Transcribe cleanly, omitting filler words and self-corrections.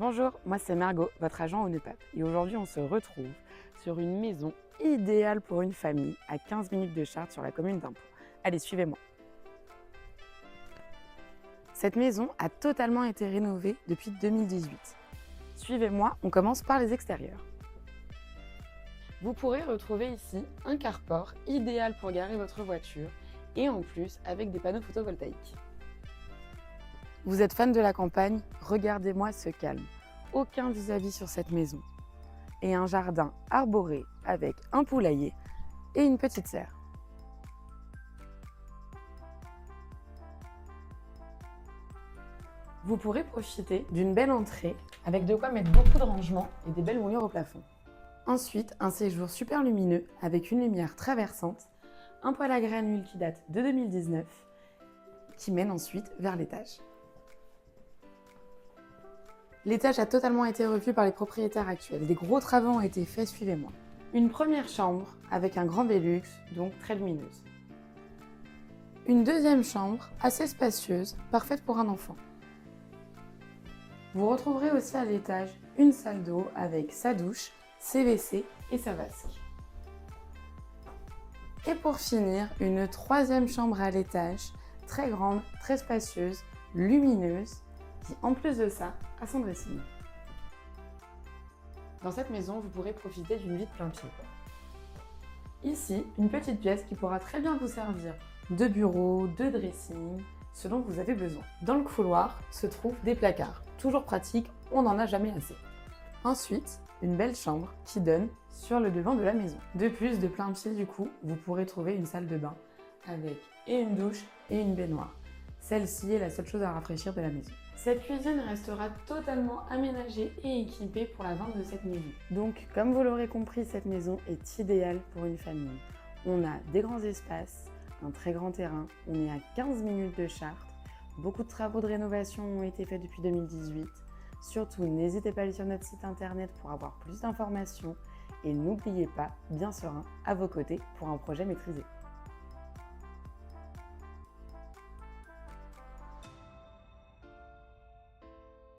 Bonjour, moi c'est Margot, votre agent au NEPAP. Et aujourd'hui on se retrouve sur une maison idéale pour une famille à 15 minutes de Chartres sur la commune d'Impont. Allez, suivez-moi. Cette maison a totalement été rénovée depuis 2018. Suivez-moi, on commence par les extérieurs. Vous pourrez retrouver ici un carport idéal pour garer votre voiture et en plus avec des panneaux photovoltaïques. Vous êtes fan de la campagne? Regardez-moi ce calme. Aucun vis-à-vis sur cette maison. Et un jardin arboré avec un poulailler et une petite serre. Vous pourrez profiter d'une belle entrée avec de quoi mettre beaucoup de rangements et des belles moulures au plafond. Ensuite, un séjour super lumineux avec une lumière traversante, un poêle à graines huile qui date de 2019 qui mène ensuite vers l'étage. L'étage a totalement été revu par les propriétaires actuels. Des gros travaux ont été faits, suivez-moi. Une première chambre avec un grand Velux, donc très lumineuse. Une deuxième chambre assez spacieuse, parfaite pour un enfant. Vous retrouverez aussi à l'étage une salle d'eau avec sa douche, ses WC et sa vasque. Et pour finir, une troisième chambre à l'étage, très grande, très spacieuse, lumineuse, qui en plus de ça a son dressing. Dans cette maison, vous pourrez profiter d'une vue de plein pied. Ici, une petite pièce qui pourra très bien vous servir de bureau, de dressing, ce dont vous avez besoin. Dans le couloir se trouvent des placards, toujours pratiques, on n'en a jamais assez. Ensuite, une belle chambre qui donne sur le devant de la maison. De plus, de plein pied du coup, vous pourrez trouver une salle de bain avec et une douche et une baignoire. Celle-ci est la seule chose à rafraîchir de la maison. Cette cuisine restera totalement aménagée et équipée pour la vente de cette maison. Donc, comme vous l'aurez compris, cette maison est idéale pour une famille. On a des grands espaces, un très grand terrain, on est à 15 minutes de Chartres. Beaucoup de travaux de rénovation ont été faits depuis 2018. Surtout, n'hésitez pas à aller sur notre site internet pour avoir plus d'informations. Et n'oubliez pas, bien serein, à vos côtés pour un projet maîtrisé.